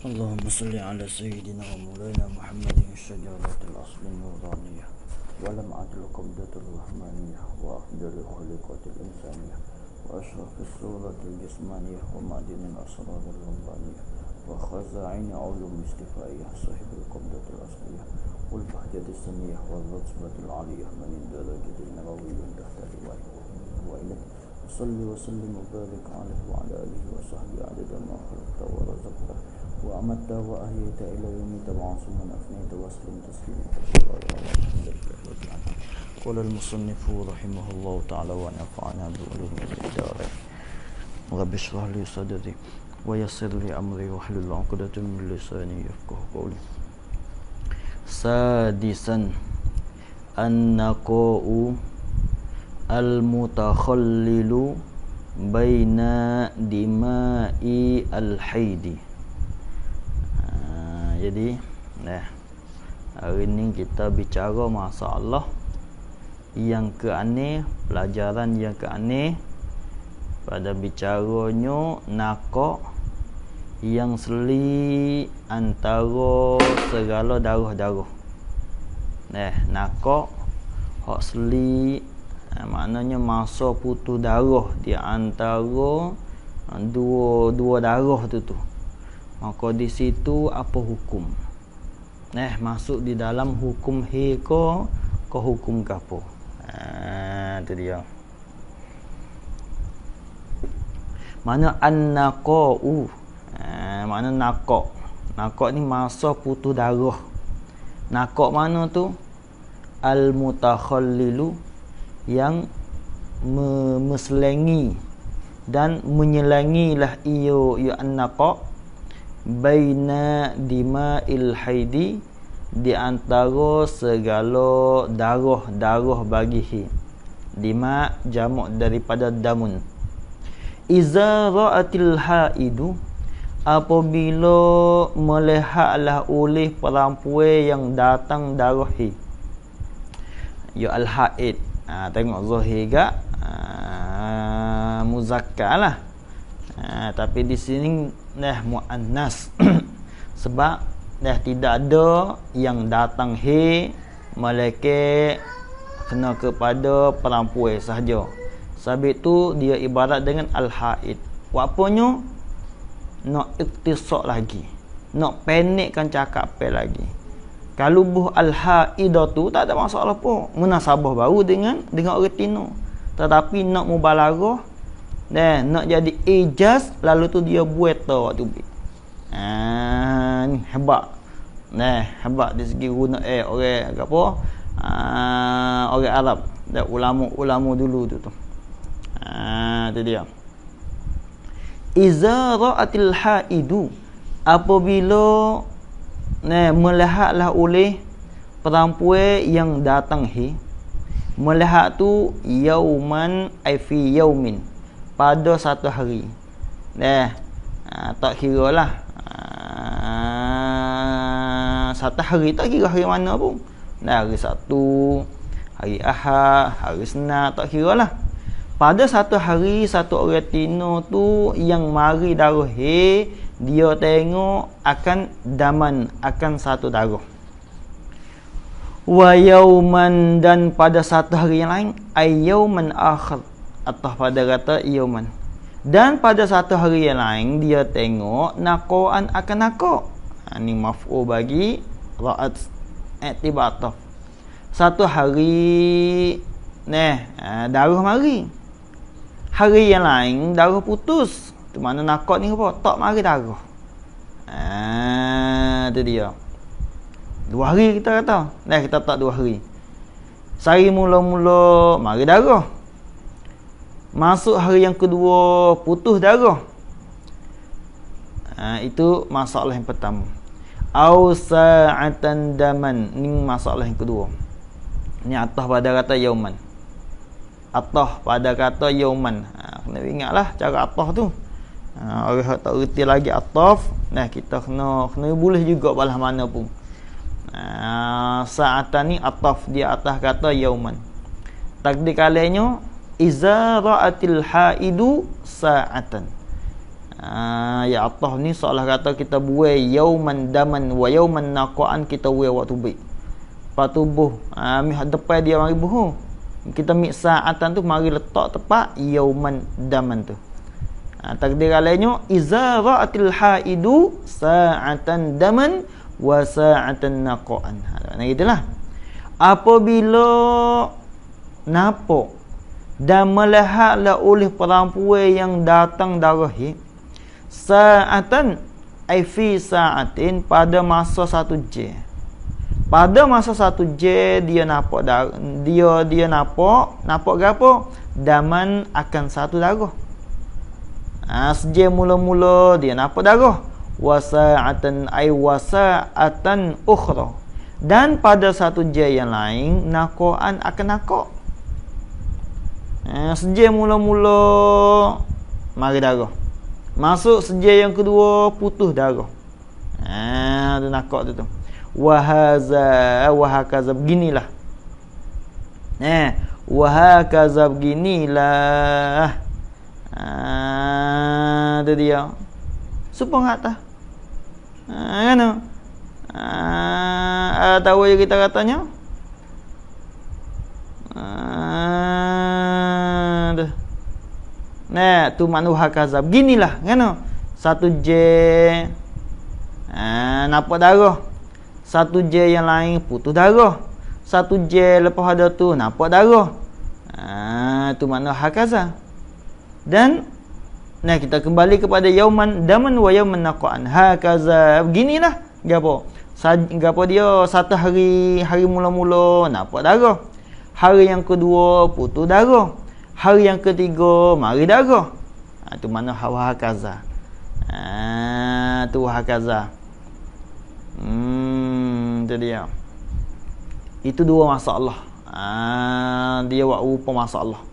اللهم صل على سيدنا ومولانا محمد الشجرة الأصل النورانية ولمعة القبضة الرحمانية وأفضل الخلقات الإنسانية وأشرف الصورة الجسمانية ومعدن الأسرار الربانية وخزائن علوم استفائية صاحب القبضة الأصلية والبهجة السنية والرتبة العالية من الدرجة النبوية تحت لواء وإليه صلي وسلم وبارك عليه وعلى آله وصحبه عدد ما خلقت ورزقته وأمت وأحييت إلى يوم تبعث من أفنيت وأسلم تسليما كثيرا. قال المصنف رحمه الله تعالى ونفعنا بعلوم الدارين. رب اشرح لي صدري ويسر لي أمري واحلل عقدة من لساني يفقهوا قولي. سادسا النقاء المتخلل بين دماء الحيض. Jadi hari ni kita bicara masalah yang keaneh, pelajaran yang keaneh pada bicaranya nakak yang seli antara segala darah-darah. Nakak hak seli maknanya masa putus darah di antara dua darah tu. Maka di situ apa hukum? Masuk di dalam hukum he ke hukum ke apa? Tu dia. Mana an-naqa'u? Mana nakak? Nakak ni masa putus darah. Nakak mana tu? Al-mutakhallilu, yang meselengi dan menyelangilah ia an-naqa' baina dima'il haidi, di antara segala darah-darah bagi hi. Dima' jamak daripada damun. Iza ra'atil haidu, apabila melihatlah oleh perempuan yang datang darah hi. Ya al-haid. Tengok zahir gak muzakkar lah. Tapi di sini muannas sebab tidak ada yang datang he malaikat kena kepada perempuan sahaja. Sebab itu dia ibarat dengan al-haid. Apanya? Nak iktisaq lagi, nak pendekkan cakapan lagi. Kalau buh al-haidah tu tak ada masalah apa, munasabah baru dengan orang tino. Tetapi nak mubalaghah nak jadi ijaz, lalu tu dia buat tu waktu ni hebat. Hebat di segi guna orang apa? Orang Arab dan ulama dulu tu. Tu dia. Iza ra'atil haidu, apabila melihatlah oleh perempuan yang datang melihat tu yauman ay fi yaumin, pada satu hari. Tak kira lah satu hari, tak kira hari mana pun. Hari Sabtu, hari Ahad, hari Senin, tak kira lah. Pada satu hari, satu orang tino tu yang mari darah dia tengok akan daman, akan satu darah. Wa yauman, dan pada satu hari yang lain, ay yauman akhar, atau pada kata yauman, dan pada satu hari yang lain dia tengok naqaan akan naqaa. Ni maf'ul bagi ra'at, i'tibar ataf. Satu hari darah mari, hari yang lain darah putus. Tu mana naqaa ni apa? Tak mari darah. Tu dia. 2 hari kita kata. Kita tak 2 hari. Sehari mula-mula mari darah. Masuk hari yang kedua putus darah. Itu masalah yang pertama. Au sa'atan daman, ni masalah yang kedua. Ni atah pada kata yauman. Atah pada kata yauman. Kena ingatlah cara atah tu. Orang tak reti lagi ataf, kita kena boleh juga balah mana pun. Sa'atan ni ataf di atas kata yauman. Takdir kalanya iza ra'atil haidu sa'atan. Ya Allah ni seolah kata kita buai yauman daman wa yauman naqaan, kita buai waktu baik. Lepas tu buh depan dia mari buh. Kita mik saatan tu mari letak tepat yauman daman tu. Takdir alainya iza ra'atil haidu sa'atan daman wa sa'atan naqaan. Nah gitulah. Apabila nampak dan melihatlah oleh perempuan yang datang darah sa'atan ai fi sa'atin, pada masa 1 jam. Pada masa 1 jam dia nampak dia nampak gapo? Daman akan 1 darah. Sejam mula-mula dia nampak darah. Wasa'atan ai wasa'atan ukhra. Dan pada 1 jam yang lain naqaan akan naqak. Sejam mula-mula mari darah. Masuk sejam yang kedua putus darah. Tu naqak tu. Wahakaza beginilah. Wahakaza beginilah. Tu dia. Supang atas. Kan? Tahu je kita katanya. Tu makna wahakaza beginilah. Kan? 1 jam nampak darah. 1 jam yang lain putus darah. 1 jam lepas ada tu nampak darah. Tu makna hakaza. Dan kita kembali kepada yauman daman wa yauman naqaan. Hakaza beginilah. Gapo? Gapo dia 1 hari mula-mula nampak darah. Hari yang kedua putus darah. Hari yang ketiga mari darah. Tu makna hakaza. Tu hakaza. Itu dia. Itu 2 masalah. Dia buat rupa masalah.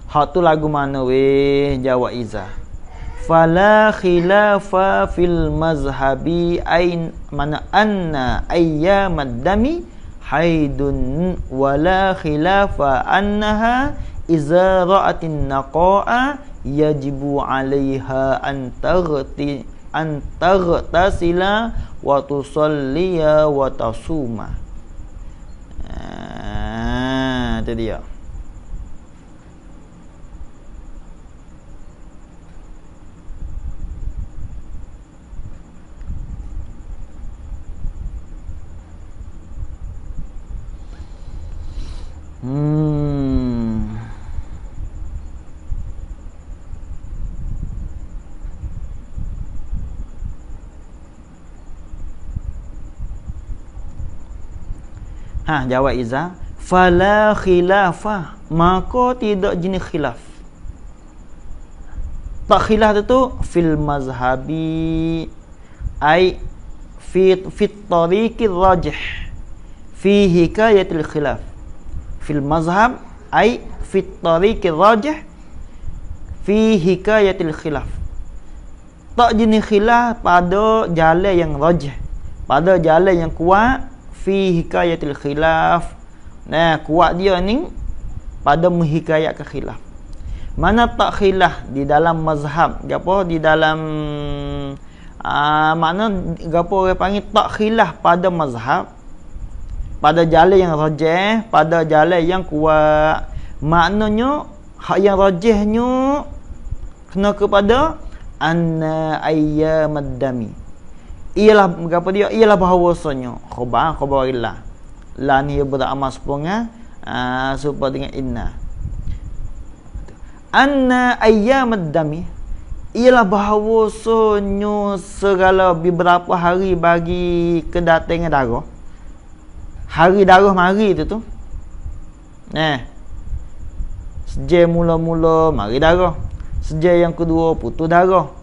Hak tu lagu mana weh? Jawab Iza. Fala khilafa fil mazhabi ain mana anna ayyamad dami haidun wala khilafa annaha iza ra'atin naqa'a yajibu 'alaiha an taghtasila wa tusalliya wa tasuma. Itu dia. Jawab Iza. Fala khilafah, maka tidak jenis khilaf. Tak khilaf tu fil mazhabi ai fi tariqir rajih fi hikayatil khilaf. Fil mazhab ai fi tariqir rajih fi hikayatil khilaf. Tak jenis khilaf pada jalan yang rajih, pada jalan yang kuat fi hikayatil khilaf. Kuat dia ni pada menghikayatkan khilaf. Mana tak khilaf di dalam mazhab, gapo di dalam makna gapo orang panggil tak khilaf pada mazhab, pada jalan yang rajih, pada jalan yang kuat. Maknanya hak yang rajihnya kena kepada anna ayyamad dami. Ialah apa dia? Ialah bahawasanya khabar ilah. La ni beramal sepenga supaya dengan inna. Anna ayyamad dami ialah bahawasanya segala beberapa hari bagi kedatangan darah. Hari darah mari tu. Sejak mula-mula mari darah. Sejak yang kedua putus darah.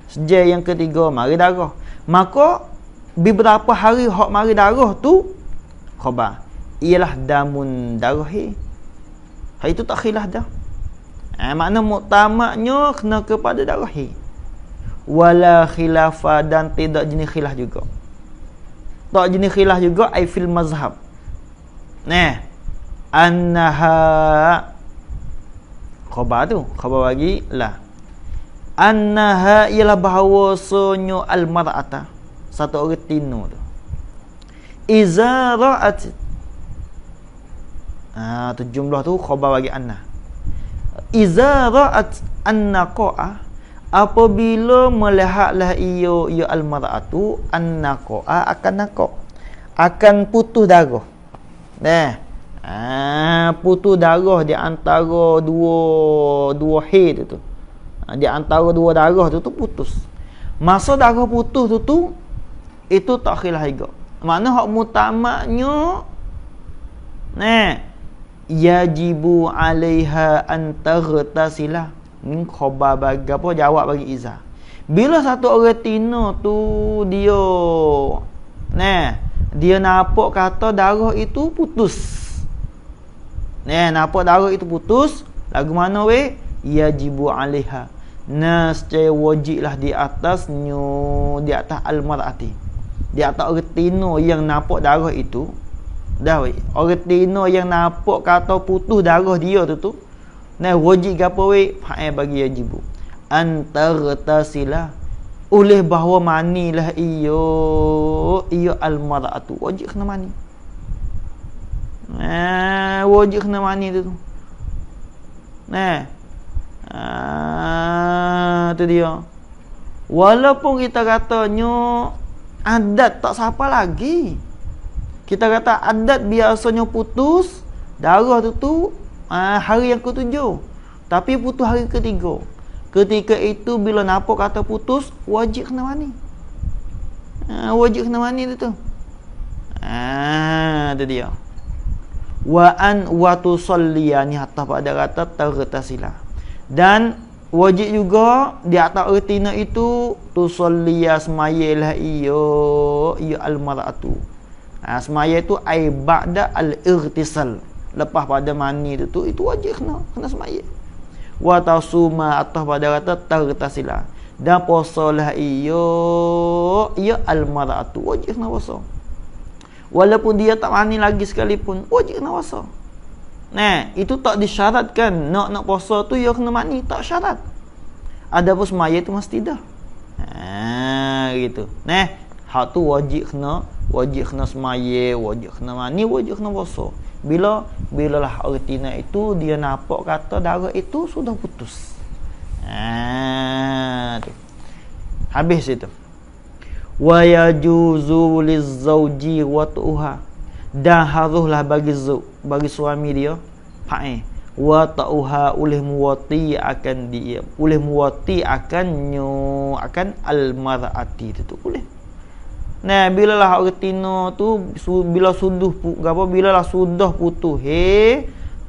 Sejak yang ketiga mari darah. Maka beberapa hari hak mari darah tu khabar ialah damun darah. Hal itu tak khilaf dah. Makna muktamadnya kena kepada darah. Wala khilafa, dan tidak jenis khilaf juga. Tak jenis khilaf juga ai fil mazhab. Annaha khabar tu, khabar bagi lah. annaha ialah bahawasanya al-mar'ata, satu orang tino tu, iza ra'at, tu jumlah tu khabar bagi anna. Iza ra'at annaqa'a, apabila melihatlah ia al-mar'atu annaqa'a, akan naqaq, akan putus darah. Putus darah di antara dua haid tu. Di antara dua darah tu putus. Masa darah putus tu itu takhil haid. Mana hak mutamaknya yajibu 'alaiha an taghtasila. Ni khabar bagi apa, jawab bagi Iza. Bila satu orang tino tu dia nampak kata darah itu putus. Nampak darah itu putus, lagu mana yajibu 'alaiha. Secara wajiblah di atas al-mar'ati, di atas orang tino yang nampak darah itu. Orang tino yang nampak kata putus darah dia tu wajib apa bagi yajibu antartasila, oleh bahawa manilah ia al-mar'atu, wajib kena mani. Wajib kena mani tu. Tu dia. Walaupun kita katanya adat tak siapa lagi, kita kata adat biasanya putus darah tu hari yang ke-7, tapi putus hari ke-3. Ketika itu bila nampak kata putus, wajib kena mani. Wajib kena mani tu. Tu dia. Wa tusalliyani, hatta pada kata taghtasila. Dan wajib juga di atas retina itu tusalliya, semayalah ia al-mar'atu. Semaya itu ai ba'da al-irtisal, lepas pada mani itu wajib kena semaya. Wa tasuma, atas pada kata taghtasila, dan puasalah ia al-mar'atu, wajib kena puasa. Walaupun dia tak mani lagi sekalipun, wajib kena puasa. Itu tak disyaratkan nak puasa tu ia kena mani, tak syarat. Adapun semaya tu mesti dah. Gitu. Hak tu wajib kena semaya, wajib kena mani, wajib kena puasa. Bila lah retina itu dia nampak kata darah itu sudah putus. Tu. Habis itu. Wa yajuzu lizauji wat'uha, dan haruslah bagi suami dia wa ta'uha, oleh muwati akan dia, oleh muwati akan al-mar'ati itu boleh. Bila lah retina tu bila lah sudah putus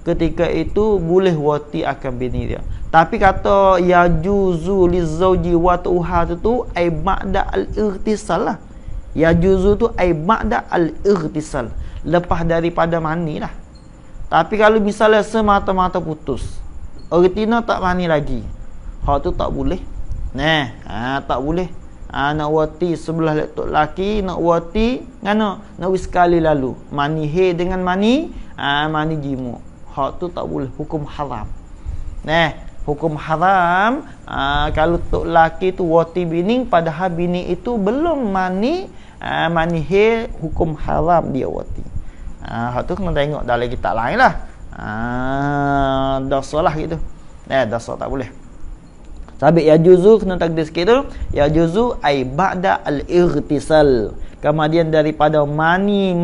ketika itu boleh wati akan bini dia. Tapi kata yajuzu lizauji wa ta'uha tu ai ba'da al-irtisal lah. Yajuzu tu ai ba'da al-irtisal, lepas daripada mani lah. Tapi kalau misalnya semata-mata putus, retina tak mani lagi, hak tu tak boleh. Tak boleh. Nak wati sebelah letuk laki, nak wati ngano, nak sekali lalu mani dengan mani jimu, hak tu tak boleh, hukum haram. Hukum haram. Kalau tok laki tu wati bini, padahal bini itu belum mani hukum haram dia wati. Hak tu kena tengok dalam kitab lain lah. Dosa lah gitu. Dosa tak boleh. Sabit yajuzu kena takdir sikit tu. Yajuzu ai ba'da al-irtisal, kemudian daripada mani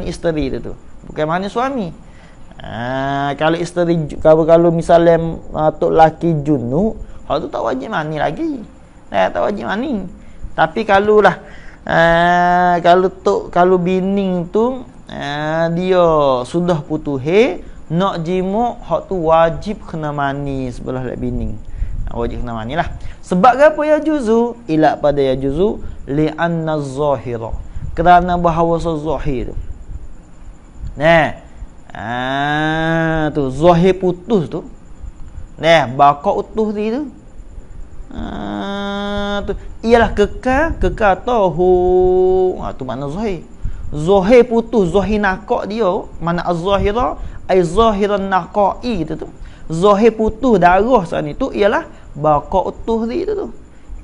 isteri tu. Bukan mani suami. Kalau isteri, kalau misalnya tok laki junub, hak tu tak wajib mani lagi. Tak wajib mani. Tapi kalau lah kalau bini tu dia sudah putus nak jimu, hak tu wajib kena mani sebelah bini. Wajib kena mani lah. Sebab apa ya juzu? Ila pada ya juzu li'anna zahira, kerana bahawa zahir tu. Tu zahir putus tu. Baqa utuh tu. Tu ialah kekal tahu. Tu makna zahir. Zahir putus, zahir naqaq dia, mana az-zahira ai zahiran naqai tu. Zahir putus darah sana itu ialah Bakok utuh tu.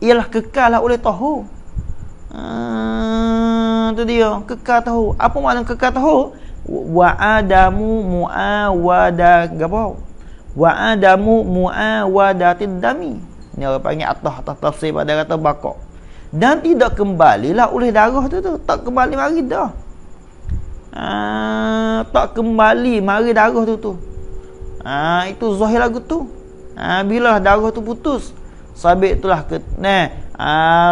Ialah kekal lah oleh tahu. Tu dia, kekal tahu. Apa makna kekal tahu? Wa adamu muawada gapo? Wa adamu muawadatid dami. Ni orang panggil atas tafsir pada kata bakok. Dan tidak kembalilah oleh darah tu. Tak kembali mari dah. Tak kembali mari darah tu. Itu zahir lagu tu. Bila darah tu putus, sabit itulah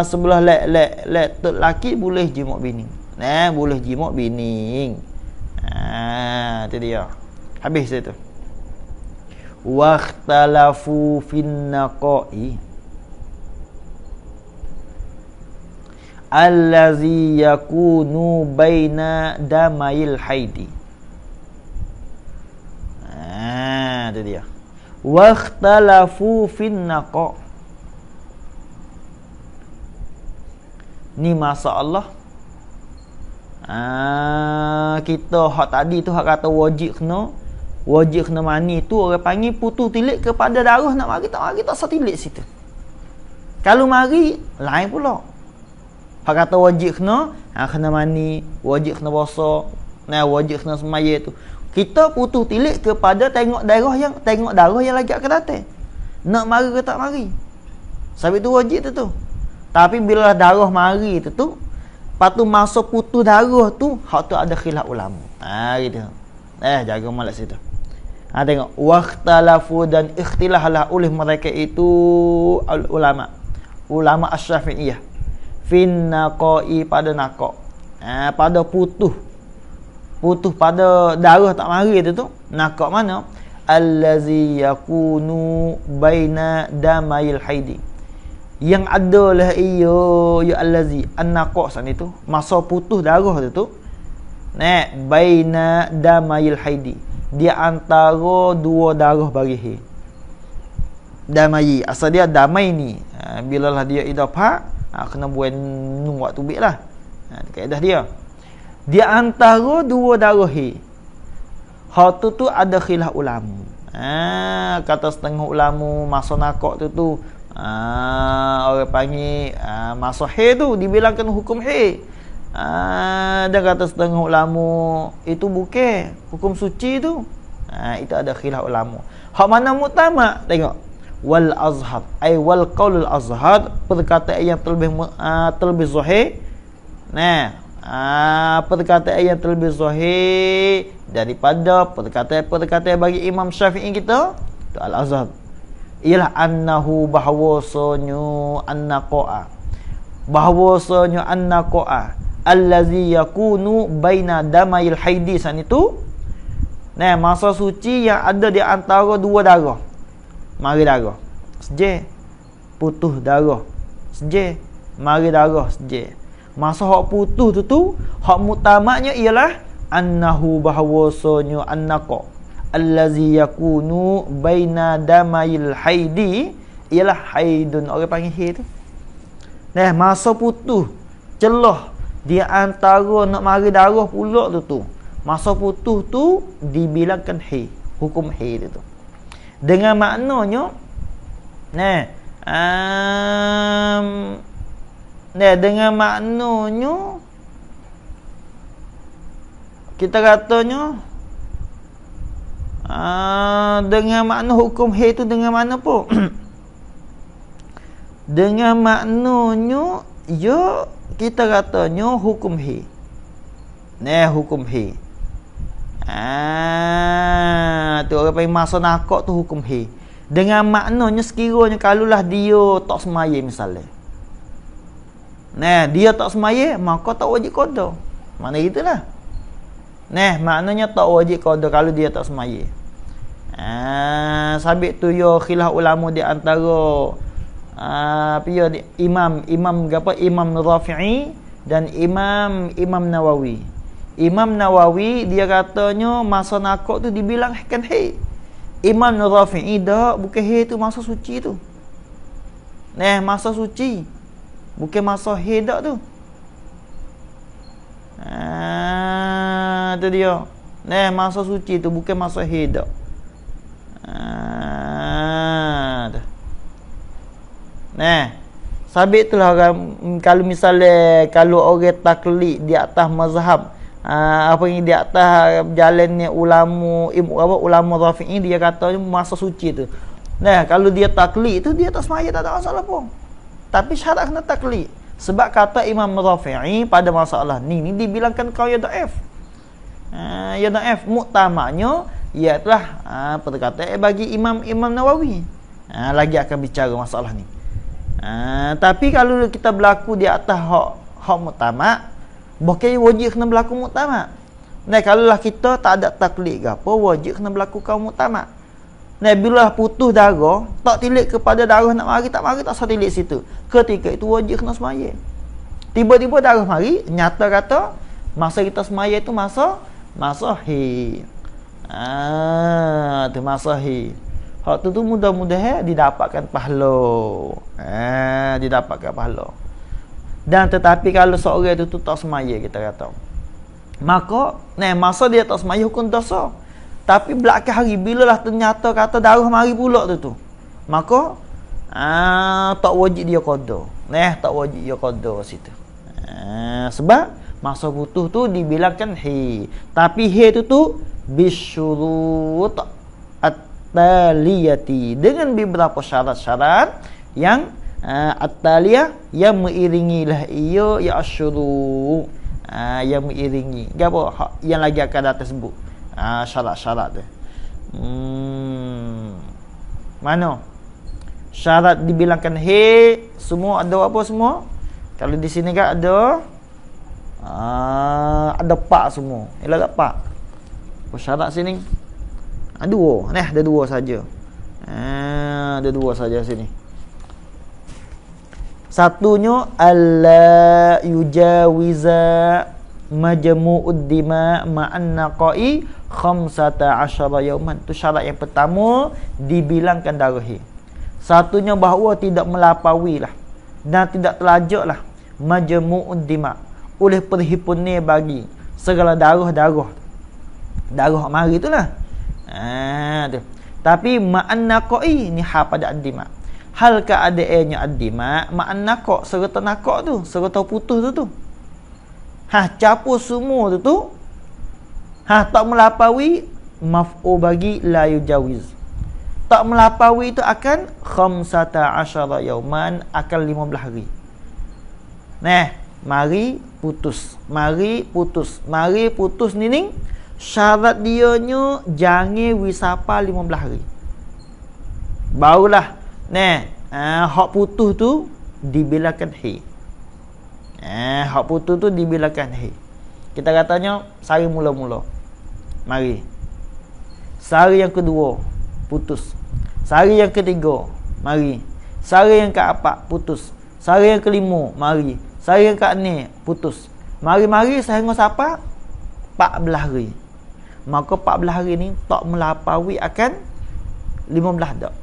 sebelah lek tok laki boleh jimuk bini. Boleh jimuk bini. Itu dia. Habis itu. Waqtalafu fin naqai allazi yakunu baina damayil haidi. Itu dia. Waqtalafu fin naqa. Ni masalah. Kita hak tadi tu hak kata wajib kena mani tu orang panggil putus tilik kepada darah nak mari tak sah tilik situ. Kalau mari lain pula. Hak kata wajib kena mani, wajib kena puasa, wajib kena semaya tu. Kita putus tilik kepada tengok darah yang lagi akan datang. Nak mari ke tak mari. Sebab tu wajib tu. Tapi bila darah mari tu, patu masa putus darah tu, hak tu ada khilaf ulama. Gitu. Jaga malas situ. Tengok waqtalafu dan ikhtilaflah oleh mereka itu ulama Asy-Syafi'iyah fin naqai pada naqak. Pada putus pada darah tak mari tu naqak mana? Allazi yakunu baina damayil haidi. Yang adalah ya allazi an-naqak sana itu masa putus darah tu baina damayil haidi, di antara dua darah barihi. Damai asal dia damai ni bila lah dia idafah kena buat nun waktu tubik lah. Kaedah dia di antara dua darah hak tu ada khilaf ulama. Kata setengah ulama masa naqak tu orang panggil masa tu dibilangkan hukum dan kata setengah ulama itu bukan hukum suci tu. Itu ada khilaf ulama. Hak mana muktamad? Tengok wal azhar wal qaulul azhar, perkataan yang terlebih zahir. Perkataan yang terlebih zahir daripada perkataan bagi Imam Syafi'i kita tu al azhar ialah annahu bahwasanya an-naqa'a allazi yakunu baina damayil haidi san itu masa suci yang ada di antara dua darah. Mari darah sejak putus darah sejak mari darah sejak. Masa hak putus tu hak mutamaknya ialah annahu bahwasanya an-naqa allazi yakunu baina damayil haidi ialah haidun, orang panggil haid tu. Masa putus celah di antara nak mari darah pula tu. Masa putus tu dibilangkan haid, hukum haid tu. Dengan maknanya dengan maknanya kita katanya dengan makna hukum haid tu dengan mana pun dengan maknanya ya kita katanya hukum haid. Hukum haid. Tu orang panggil masa naqak tu hukum haid. Dengan maknanya sekiranya kalulah dia tak semaya misalnya. Dia tak semaya maka tak wajib qada. Mana gitulah. Maknanya tak wajib qada kalau dia tak semaya. Sabit tu yo khilaf ulama di antara Imam Rafi'i dan Imam Nawawi. Imam Nawawi dia katanya masa naqak tu dibilangkan haid. Imam Rafi'i dah bukan haid tu masa suci tu. Masa suci bukan masa haid dak tu. Tu dia. Masa suci tu bukan masa haid dak. Sabit itulah orang kalau misalnya kalau orang taklid di atas mazhab apa yang di atas jalannya ulama Rafi'i, dia kata masa suci tu. Kalau dia taklid tu dia tak semaya, tak ada masalah pun. Tapi syarat kena taklid. Sebab kata Imam Rafi'i pada masalah ni dibilangkan kau ya dhaif. Ya dhaif. Muktamaknya ialah perkataan bagi Imam Nawawi. Lagi akan bicara masalah ni. Tapi kalau kita berlaku di atas hak muktamak, bukan wajib kena berlaku muktamak. Kalau lah kita tak ada taklid ke apa, wajib kena berlaku kau muktamak. Bila putus darah, tak tilik kepada darah nak mari tak sah tilik situ. Ketika itu wajib kena semaya. Tiba-tiba darah mari, nyata kata masa kita semaya itu masa haid. Tu masa haid. Hak tu mudah-mudahan didapatkan pahala. Didapatkan pahala. Dan tetapi kalau seorang itu tak semaya, kita kata, maka masa dia tak semaya hukum dosa. Tapi belakang hari bila lah ternyata kata darah mari pula tu, maka tak wajib dia qada. Tak wajib dia qada situ. Sebab masa putus tu dibilangkan haid. Tapi haid tu bisyurut at-taliyati, dengan beberapa syarat-syarat yang at-taliyah yang mengiringilah ia ya asyuru, yang mengiringi gapo yang lagi akan datang sebut syarat-syarat tu. Mana syarat dibilangkan haid semua ada apa semua? Kalau di sini kan ada pak semua. Ialah tak pak. Apa syarat sini? Dua. Ada dua saja. Ada dua saja sini. Satunya alla yujawiza majmu'ud dima ma'an naqai 15 yauman. Tu syarat yang pertama dibilangkan darah. Satunya bahawa tidak melampaui lah dan tidak terlajaklah majmu'ud dima oleh perhimpunan bagi segala darah mari itulah. Tu. Tapi ma'an naqai ni pada ad-dima. Hal keadaannya ad-dima ma'an naqa serta naqa tu, serta putus tu. Capur semua tu. Tak melampaui maf'ul bagi la yujawiz. Tak melampaui itu akan 15 yauman, akan 15 hari. Mari putus ni syarat dianya jangan wisapa 15 hari. Barulah hak putus tu dibilangkan haid. Hak putus tu dibilangkan haid. Kita katanya sehari mula-mula mari. Sehari yang kedua putus. Sehari yang ketiga mari. Sehari yang keempat putus. Sehari yang kelima mari. Sehari yang keenam putus. Mari-mari sehingga siapa? 14 hari. Maka 14 hari ni tak melampaui akan 15 dak.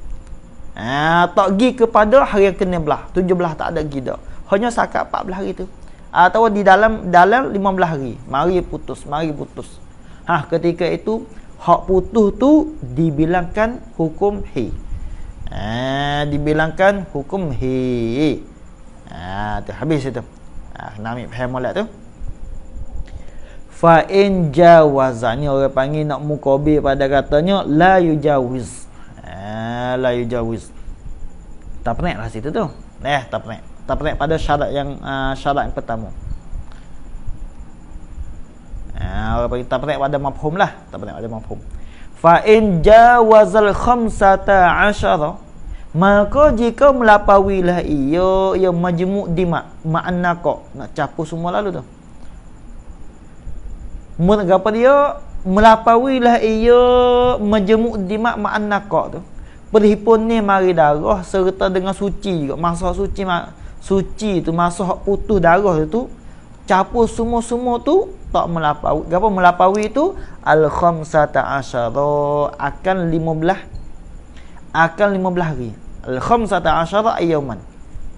Tak pergi kepada hari yang ke-16, 17 tak ada pergi dak. Hanya sakat 14 hari tu. Atau di dalam 15 hari. Mari putus. Ketika itu hak putus tu dibilangkan hukum haid. Dibilangkan hukum haid. Tu habis itu. Nak ambil faham molek tu. Fa in jawaza, ni orang panggil nak muqabil pada katanya la yujawiz. La yujawiz. Tak pernah lah situ tu. Tak pernah pada syarat yang pertama. Orang panggil tak pernah pada mafhum lah. Tak pernah pada mafhum. Fa in jawazal 15, maka jika melampauilah ia majmu' dima ma'an naqa, nak capur semua lalu tu. Mengapa dia melampauilah ia majmu' dima ma'an naqa tu, perhimpun ni mari darah serta dengan suci juga. Masa suci tu, masa hak putus darah tu, capur semua tu tak melampaui. Apa melampaui tu? Al-15 akan 15 hari. Al-15 ayyaman.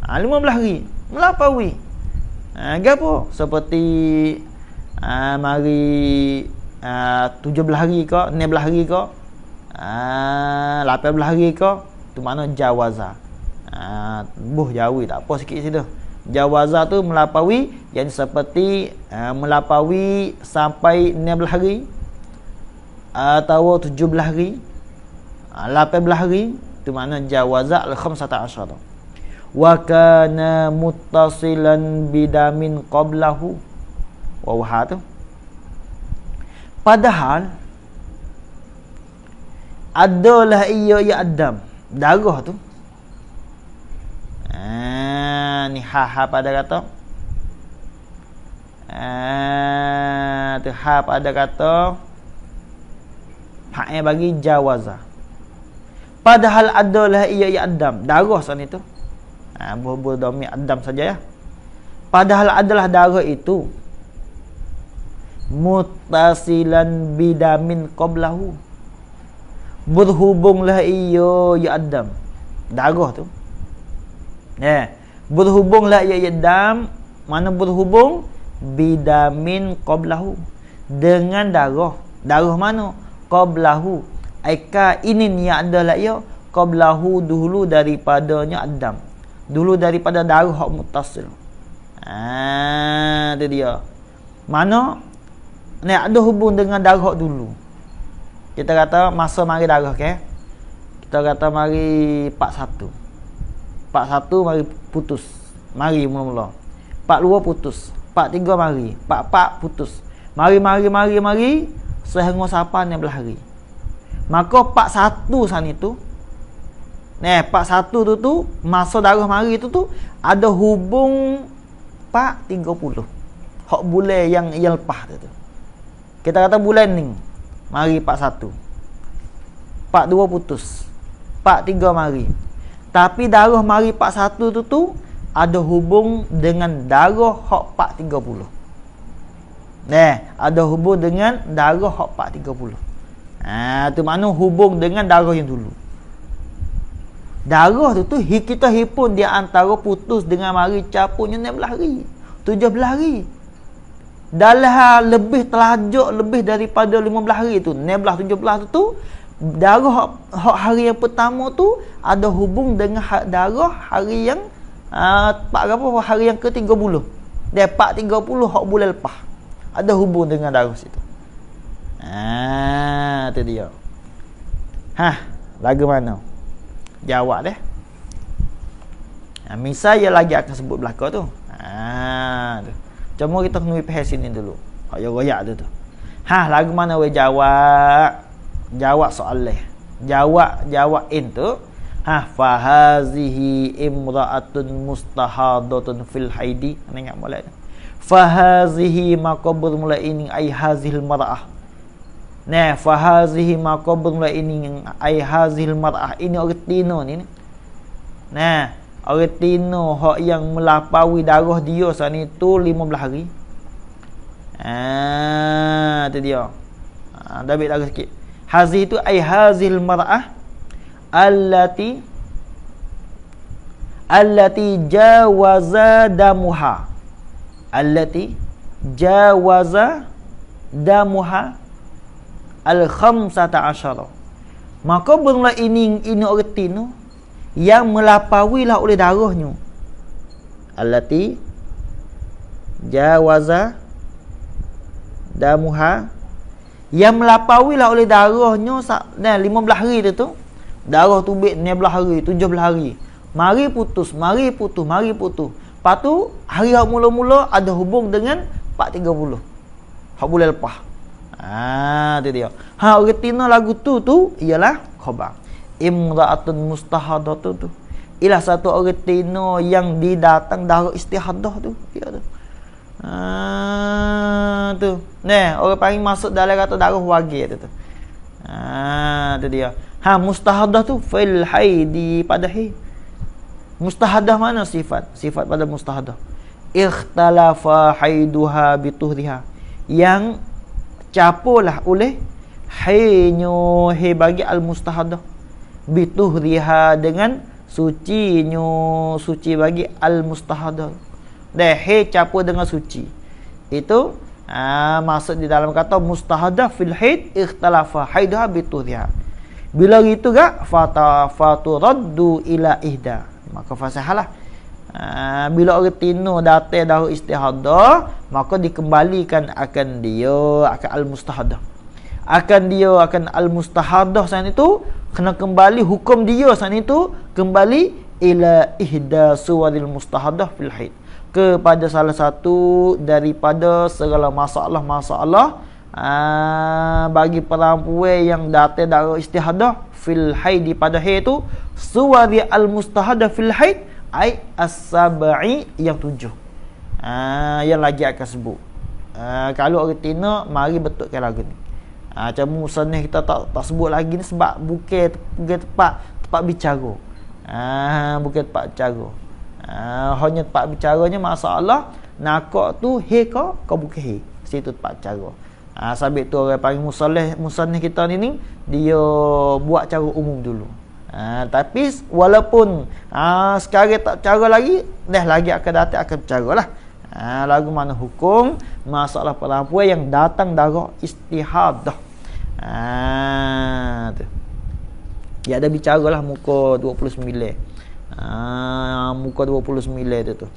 15 hari melampaui. Gapo? Seperti mari 17 hari ke, 16 hari ke, 18 hari ke, tu mana jawaza. Buh jawi tak apa sikit situ. Jawaza tu melampaui, yang seperti melampaui sampai 16 hari atau 17 hari, 18 hari, tu makna jawaza al-khamsata asyara. Wa kana muttasilan bidamin qablahu. Wawha tu. Padahal adalah ia adam, darah tu. Ni ha pada kata. Tu ha pada kata hak yang bagi jawaza. Padahal adalah ia adam, darah sana itu. Buh domi adam saja ya. Padahal adalah darah itu muttasilan bidamin qablahu. Berhubunglah ia adam, darah tu. Berhubunglah ia dam, mana berhubung bidamin qablahu, dengan darah. Darah mana? Qablahu. Aika ini yang adalah ia qablahu, dulu daripadanya adam. Dulu daripada darah hak muttasil. Tu dia. Mana ni ada hubung dengan darah dulu. Kita kata masa mari darah ke. Kita kata mari 41. 41 mari putus. Mari mula-mula. 42 putus. 43 mari. 44 putus. Mari sehingga sampai 16 hari. Maka 41 sana itu. 41 tu masa darah mari tu ada hubung 430. Hak bulan yang lepas tu. Kita kata bulan ni mari 41. 42 putus. 43 mari. Tapi darah mari 41 tu ada hubung dengan darah hak 430. Ada hubung dengan darah hak 430. Tu makna hubung dengan darah yang dulu. Darah tu kita hipun dia antara putus dengan mari capunya 16 hari, 17 hari. Dalam lebih telajak lebih daripada 15 hari tu, 16 17 tu darah hak hari yang pertama tu ada hubung dengan darah hari yang hari yang ke-30. Dia 430 hak bulan lepas. Ada hubung dengan darah situ. Tu dia. Lagu mana? Jawab deh. Misal dia lagi akan sebut belakang tu. Tu. Cuma kita kena faham sini dulu. Hak royak tu. Lagu mana we jawab? Jawab soalan. Jawab itu. Fa hazihi imra'atun mustahadatun fil haidi. Ingat mulai. Fa hazihi maqabur mulai ini ai hazil mar'ah. Fa hazihi maqabur mulai ini ai hazil mar'ah. Ini orang tino ni. Orang tino hak yang melampaui darah dia sana itu 15 hari. Tu dia. Dah ambil darah sikit. Hazi itu ai hazil mar'ah allati jawaza damuha. Allati jawaza damuha al-khamsata asyara. Maka bermula ini orang tino yang melampaui lah oleh darahnya. Allati jawaza damuha, yang melampaui lah oleh darahnya 15 hari tu. Darah tu bit 16 hari, 17 hari. Mari putus. Lepas tu hari yang mula-mula ada hubung dengan 430. Hak bulan lepas. Tu dia. Orang tino lagu tu ialah khabar. Imra'atun mustahadatun tu. Ialah satu orang tino yang didatang darah istihadah tu. Ya tu. Tu. Orang panggil masuk dalam kata darah wagil tu. Tu dia. Mustahadah tu fil haidi, pada haid. Mustahadah mana sifat? Sifat pada mustahadah. Ikhtalafa haiduha bituhriha. Yang capolah oleh haidnyo bagi al-mustahadah. Bituhriha dengan suci bagi al-mustahadah. Capo dengan suci. Itu maksud di dalam kata mustahadah fil haid ikhtalafa haiduha bituhriha. Bila gitu gak faturaddu ila ihda. maka fasahlah. Bila orang tino datang darah istihadah, maka dikembalikan akan dia akan al-mustahadah. Akan al-mustahadah saat itu kena kembali hukum dia saat itu kembali ila ihda suwaril mustahadah fil haid, kepada salah satu daripada segala masalah bagi perempuan yang datang darah istihadah fil haid, pada haid itu suwari al-mustahadah fil haid ai as-sab'i, yang 7. Yang lagi akan sebut. Kalau orang tina mari betulkan lagu ni. Macam musannif kita tak sebut lagi ni sebab bukan tempat bicara. Bukan tempat bicara. Hanya tempat bicaranya masalah nakak tu he kau bukan he. Situ tempat bicara. Sabit tu orang panggil musannif kita ni dia buat cara umum dulu. Tapi walaupun sekarang tak cara lagi, dah lagi akan datang akan bercaralah. Lagu mana hukum masalah perempuan yang datang darah istihadah. Tu. Ya ada bicaralah muka 29. Muka 29 tu.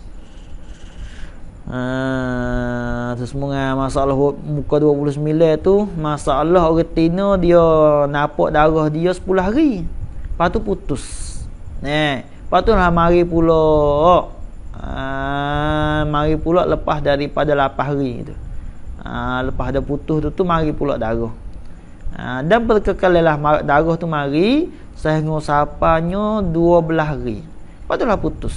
Terus masalah muka 29 tu, masalah orang tina dia nampak darah dia 10 hari. Lepas tu putus. Lepas tu lah mari pula. Mari pula lepas daripada 8 hari tu. Lepas dah putus tu mari pula darah. Dan berkekalalah darah tu mari sehingga sapanya 12 hari. Lepas tu lah putus.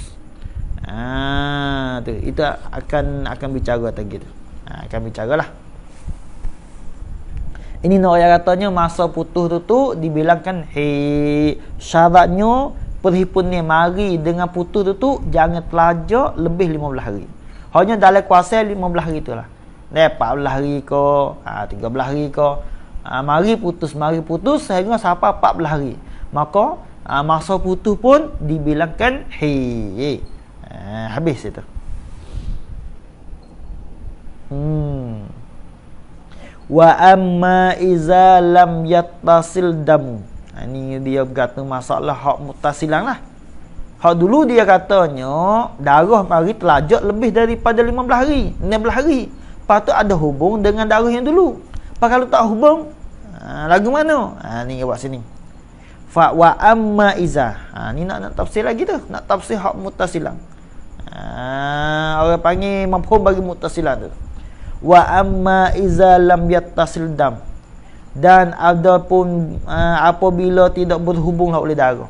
Tu itu akan bicara tadi tu. Akan bicaralah. Ini nak yang katanya masa putus tu dibilangkan syaratnya perhimpunan mari dengan putus tu jangan telajak lebih 15 hari. Hanya dalam kuasa 15 hari itulah. 14 hari ke, 13 hari ke. Mari putus sehingga sampai 14 hari. Maka masa putus pun dibilangkan habis itu. Wa amma iza lam yattasil damu. Ini dia berkata masalah hak muttasilan lah. Hak dulu dia katanya darah mari telajak lebih daripada 15 hari, 16 hari. Lepas tu ada hubung dengan darah yang dulu. Lepas kalau tak hubung, lagu mana? Ni buat sini. Fa wa amma iza. Ni nak tafsir lagi tu, nak tafsir hak muttasilan. Orang panggil mafhum bagi muttasilan tu. Wa amma iza lam yattasil dam, dan adapun apabila tidak berhubunglah oleh darah.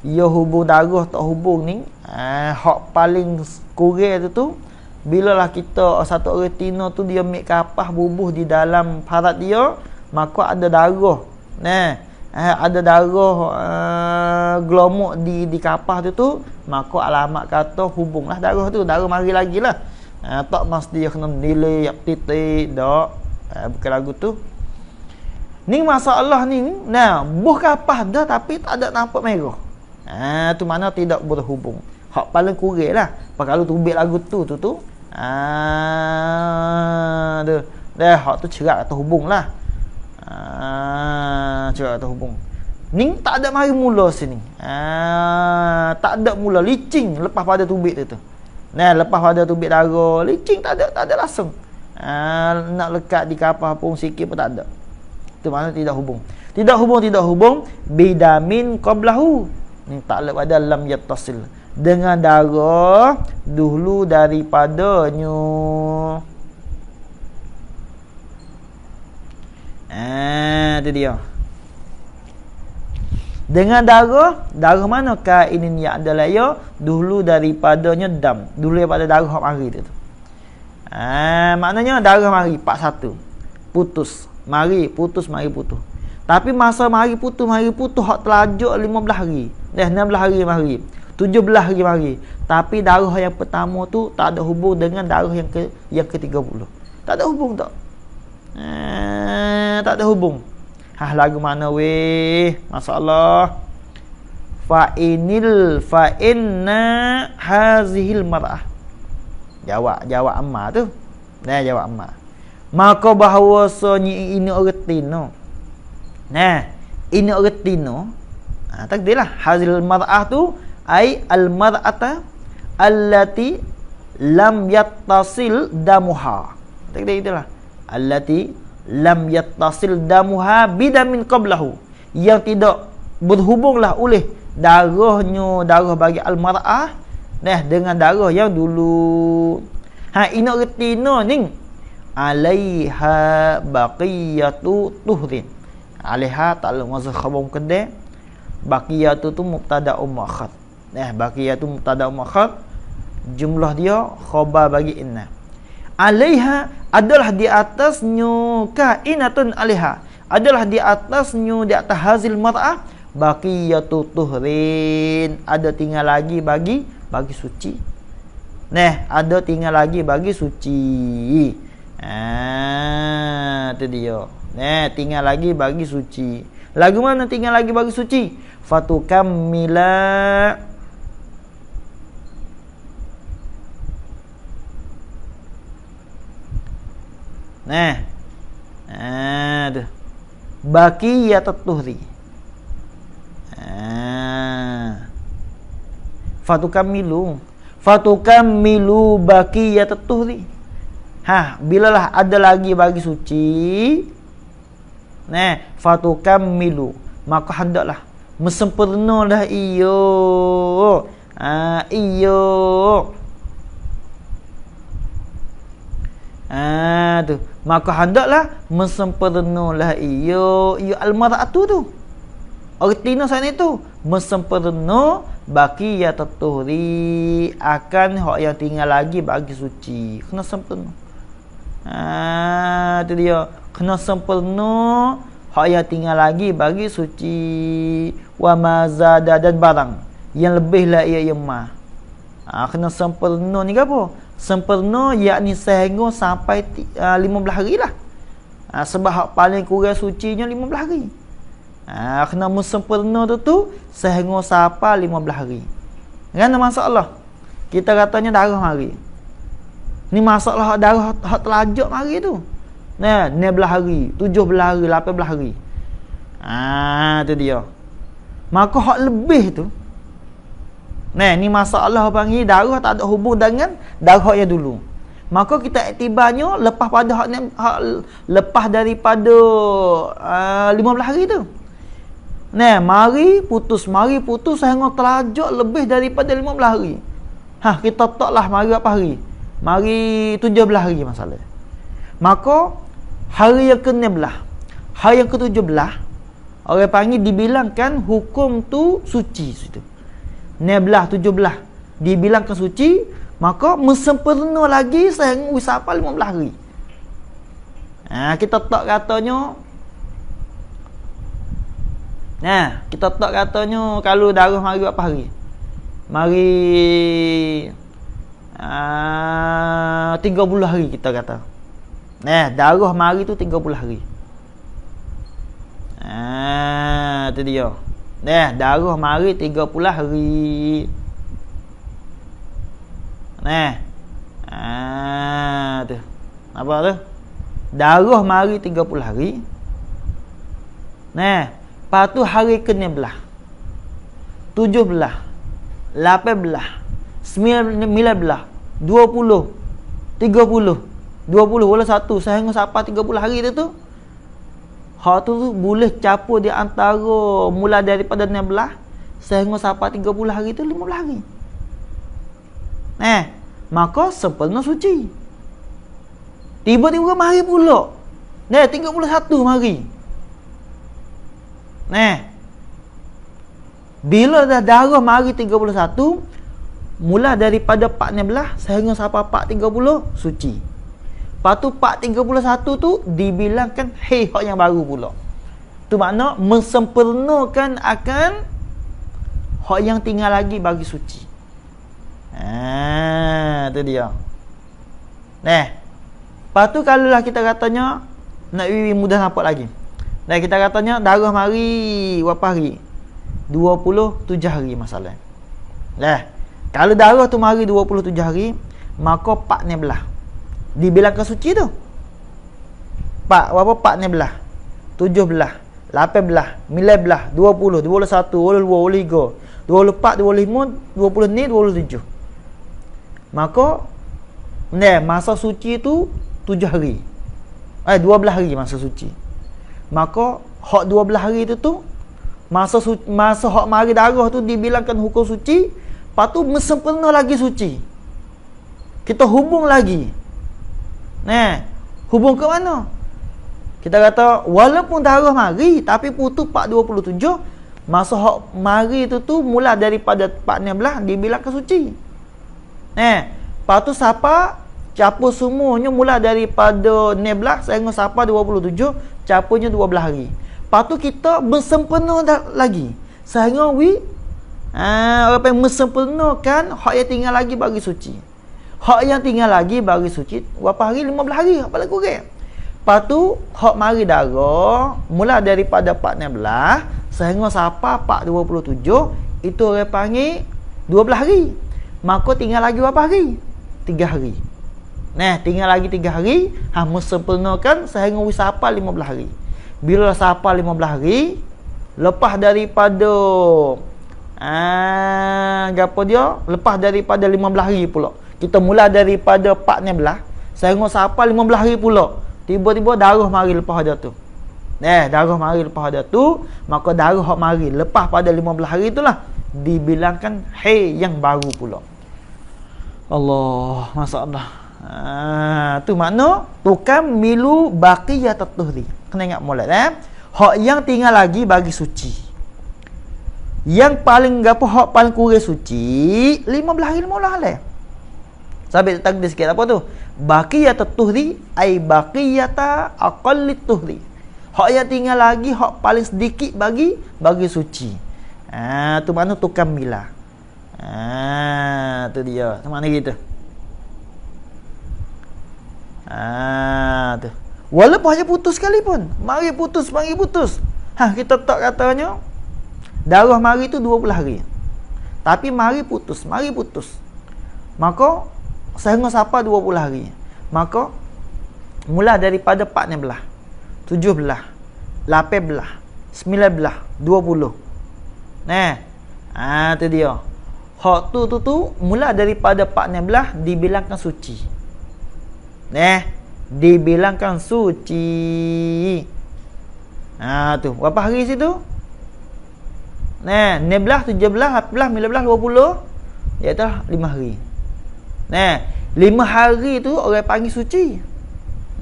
Ya hubung darah tak hubung ni, hak paling kurang tu bilalah kita satu orang tina tu dia ambil kapah bubuh di dalam parat dia, maka ada darah. Ada darah gelomok di kapah tu, maka alamat kata hubunglah darah tu, darah mari lagi lah. Tak mesti dia kena nilai titik dak. Bukan lagu tu. Ni masalah ni buh kapah dah tapi tak ada nampak merah. Tu mana tidak berhubung. Hak paling kurang lah. Kalau tubik lagu tu dah hak tu cerak atau hubung lah. Cerak atau hubung. Ni tak ada mari mula sini. Tak ada mula licing lepas pada tubik tu. Lepas pada tubik darah, licing tak ada langsung. Nak lekat di kapah pun sikit pun tak ada. Itu makna tidak hubung. Tidak hubung bidamin qablahu. Ni tak pada lam yattasil, dengan darah dulu daripadanya. Itu dia. Dengan darah mana kainin yang adalah ya dulu daripadanya dam, dulu daripada darah hak mari tu. Maknanya darah mari 41 putus, mari putus. Tapi masa mari putus hak telajak 15 hari. 16 hari mari, 17 hari mari. Tapi darah yang pertama tu tak ada hubung dengan darah yang ke-30. Tak ada hubung tak? Tak ada hubung. Lagu mana weh? Masalah. Fa inna hazihil mar'ah. Jawab amma tu. Jawab amma. Maka bahawasanya ini orang tino. Ini orang tino. Takdirlah hazil mar'ah tu ai al-mar'ata allati lam yattasil damuha. Kata itulah. Allati lam yattasil damuha bidamin qablahu. Yang tidak berhubunglah oleh darah bagi al-mar'ah dengan darah yang dulu. Ina retina ning alaiha baqiyatu tuhrin. Alaiha ta'ala mazhar khabar muqaddam. Baqiyatu tu mubtada muakhar. Baqiyatu mubtada muakhar. Jumlah dia khabar bagi inna. Alaiha adalah di atasnya, kainatun alaiha adalah di atasnya, di atas hazil mar'ah baqiyatu tuhrin, ada tinggal lagi bagi suci. Ada tinggal lagi bagi suci. Itu dia. Tinggal lagi bagi suci. Lagu mana tinggal lagi bagi suci? Fatukammila baqiyatut tuhri. Fatukammilu baqiyatut tuhri. Bilalah ada lagi bagi suci. Fatukammilu, maka hendaklah mesempurnalah iyo. Maka hendaklah mesempurnalah iyo al-mar'atu tu. Artinya sana itu mesempurna baqiyatut tuhri, akan hak yang tinggal lagi bagi suci. Kena sempurna. Itu dia. Kena sempurna hak yang tinggal lagi bagi suci. Wa mazada, dan barang yang lebihlah ia yemah. Kena sempurna ni apa? Sempurna yakni sehingga sampai 15 hari lah. Sebab hak paling kurang sucinya 15 hari. Kena sempurna tu sehingga sampai 15 hari. Kan masalah. Kita katanya darah mari. Ni masalah hak darah hak telajak mari tu. 16 hari, 17 hari, 18 hari. Tu dia. Maka hak lebih tu. Ni masalah panggil darah tak ada hubung dengan darah yang dulu. Maka kita iktibarnya lepas pada lepas daripada 15 hari tu. Mari putus sehingga terlajak lebih daripada 15 hari. Kita taklah mari apa hari? Mari 17 hari masalah. Maka hari yang ke-16, hari yang ke-17, orang panggil dibilangkan hukum tu suci situ. 16, 17 dibilangkan suci, maka mesempurna lagi sehingga wisapa 15 hari. Kita tak katanya kita tak katanya kalau darah mari berapa hari? Mari 30 hari kita kata. Darah mari tu 30 hari. Itu dia. Darah mari 30 hari. Tu. Apa tu? Darah mari 30 hari. Lepas tu hari ke-16, 17, 18, 19, 20, 30, 21 sehingga sampai 30 hari tu hak tu boleh capur di antara mula daripada 16 sehingga sampai 30 hari tu 15 hari. Maka sempurna suci. Tiba-tiba mari pula 31 mari. Bila dah darah mari 31, mula daripada 4.16 sehingga sampai 4.30 suci. Lepas tu 4.31 tu dibilangkan hak yang baru pula. Tu makna mensempurnakan akan hak yang tinggal lagi bagi suci. Tu dia. Lepas tu kalau lah kita katanya nak mudah nampak lagi. Kita katanya darah mari berapa hari? 27 hari masalah. Kalau darah tu mari 27 hari, maka 4.16 dibilangkan suci tu. 4 berapa? 4.16, 17, 18, 19, 20, 21, 22, 23, 24, 25, 20 ni, 27. Maka masa suci tu 7 hari. 12 hari masa suci. Maka hak 12 hari tu masa hak mari darah tu dibilangkan hukum suci, lepas tu sempurna lagi suci. Kita hubung lagi. Hubung ke mana? Kita kata walaupun darah mari tapi putus 4:27, masa hak mari tu mula daripada 4:16 dibilangkan suci. Lepas tu capo semuanya mula daripada 16 sehingga sampai 27, caponya 12 hari. Lepas tu kita bersempurna lagi sehingga orang yang mensempurnakan hak yang tinggal lagi bagi suci. Hak yang tinggal lagi bagi suci berapa hari? 15 hari apa lagi kurang. Lepas tu hak mari darah mula daripada 4:16 sehingga sampai 4:27, itu orang panggil 12 hari. Maka tinggal lagi berapa hari? 3 hari. Tinggal lagi 3 hari, sempurnakan sehingga sampai 15 hari. Bila sampai 15 hari, lepas daripada lepas daripada 15 hari pula. Kita mula daripada 4:16 sehingga sampai 15 hari pula. Tiba-tiba darah mari lepas dah tu. Darah mari lepas dah tu, maka darah hak mari lepas pada 15 hari itulah dibilangkan haid yang baru pula. Allah, masyaallah. Tu makna tukam milu baqiyatut tuhri. Kena ingat molek hak yang tinggal lagi bagi suci. Yang paling hak paling kurang suci 15 hari 15 hari. Sampai takdir sikit apa tu? Baqiyatut tuhri ai baqiyata aqallit tuhri. Hak yang tinggal lagi hak paling sedikit bagi suci. Tu makna tukam mila. Tu dia. Tu makna gitu. Tu. Walaupun hanya putus sekalipun, mari putus. Kita tak katanya darah mari tu 20 hari. Tapi mari putus. Maka sehingga sampai 20 hari. Maka mula daripada 4:16, 17, 18, 19, 20. Tu dia. Hak tu mula daripada 4:16 dibilangkan suci. Dibilangkan suci. Tu berapa hari situ? 16, 17, 18, 19, 20, iaitu 5 hari. 5 hari tu orang panggil suci.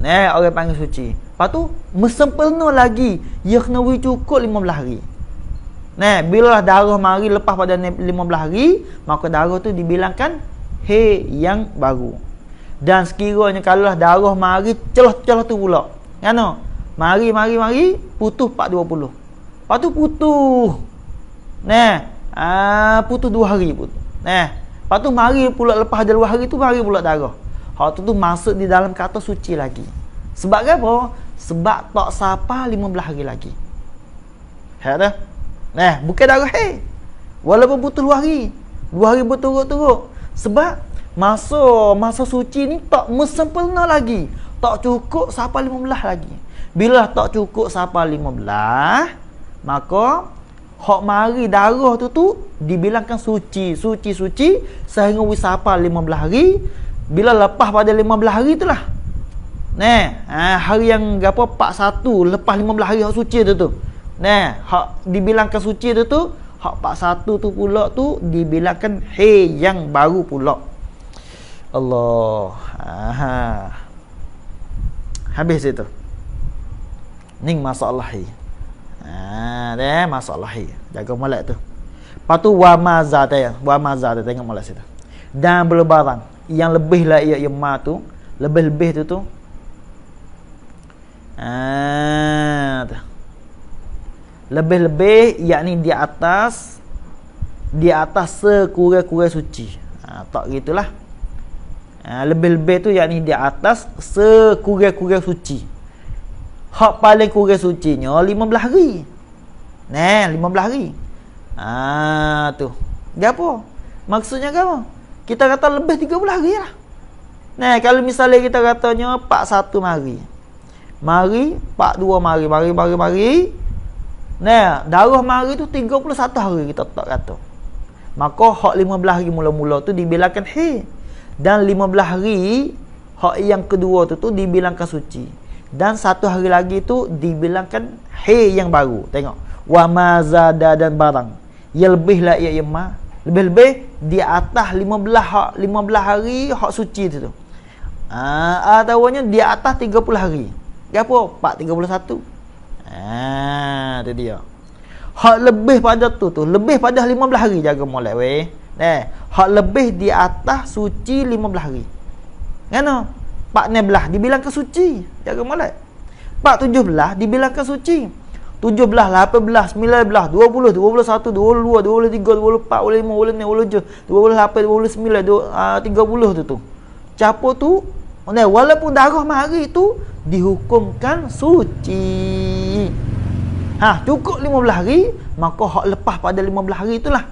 Orang panggil suci. Lepas tu sempurna lagi, ia kena cukup 15 hari. Bila darah mari lepas pada 15 hari, maka darah tu dibilangkan haid yang baru. Dan sekiranya kalau darah mari celah-celah tu pula. Mari putus 4:20. Lepas tu putus. Putus 2 hari pun. Lepas tu mari pula lepas ada 2 hari tu mari pula darah. Hak tu masuk di dalam kata suci lagi. Sebab apa? Sebab tak sampai 15 hari lagi. Dah. Bukan darah walaupun putus 2 hari. 2 hari berturut-turut. Sebab masa suci ni tak sempurna lagi. Tak cukup sampai 15 lagi. Bila tak cukup sampai 15, maka hak mari darah tu dibilangkan suci sehingga sampai 15 hari. Bila lepas pada 15 hari itulah. Hari yang 41 lepas 15 hari hak suci tu. Hak dibilangkan suci tu hak 41 tu pula tu dibilangkan haid yang baru pula. Allah. Habis itu. Ning masalah hi. Masalah hi. Jaga molek tu. Lepas tu wa maza tengok molek situ. Dan berlebaran yang lebih lah ia ma tu, lebih-lebih tu. Lebih-lebih yakni di atas sekurang-kurang suci. Tak gitulah. Lebih-lebih tu yakni di atas sekurang-kurang suci. Hak paling kurang sucinya 15 hari. 15 hari. Tu. Gapo? Maksudnya gapo? Kita kata lebih 30 hari lah. Kalau misalnya kita katanya 41 mari. Mari 42 mari. Darah mari tu 31 hari kita tak kata. maka hak 15 hari mula-mula tu dibilangkan haid. Dan 15 hari hak yang kedua tu dibilangkan suci. Dan 1 hari lagi tu dibilangkan haid yang baru. Tengok. Wa ma zada dan barang. Ya lebihlah ia ma. Lebih-lebih di atas 15 hari hak suci tu. Ataupun di atas 30 hari. Berapa? 431. Tu dia. Hak lebih pada tu lebih pada 15 hari jaga molek weh. Hak lebih di atas suci 15 hari. Ngano? 4 dibilangkan suci jaga molek. 17 dibilangkan suci. 17, 18, 19, 20, 21, 22, 23, 24, 25, 26, 27, 28, 29, 30 tu. Capo tu, walaupun darah mari tu dihukumkan suci. Cukup 15 hari, maka hak lepas pada 15 hari itulah.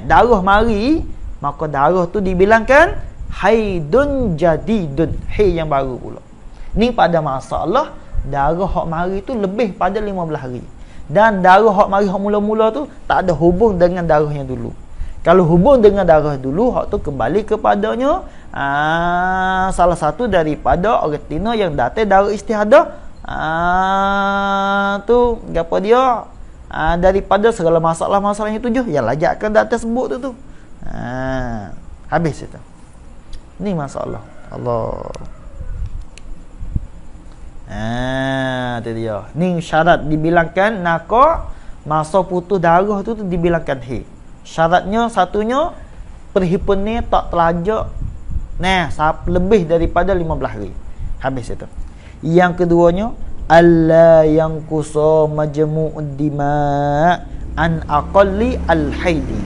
Darah mari, maka darah tu dibilangkan haidun jadidun, haid yang baru pula. Ni pada masalah darah hak mari tu lebih pada 15 hari. Dan darah hak mari hak mula-mula tu tak ada hubung dengan darah yang dulu. Kalau hubung dengan darah dulu, hak tu kembali kepadanya salah satu daripada retina yang datang darah istihadah. Tu apa dia? Daripada segala masalah-masalah yang tujuh yang lajakkan datang sebut tu. Habis itu. Ni masalah. Allah. Tu dia. Ni syarat dibilangkan nakak masa putus darah tu dibilangkan haid. Syaratnya satunya perhimpunan tak telajak lebih daripada 15 hari. Habis itu. Yang keduanya alla yanqusa majmu'ud dima' an aqalli al-haidi.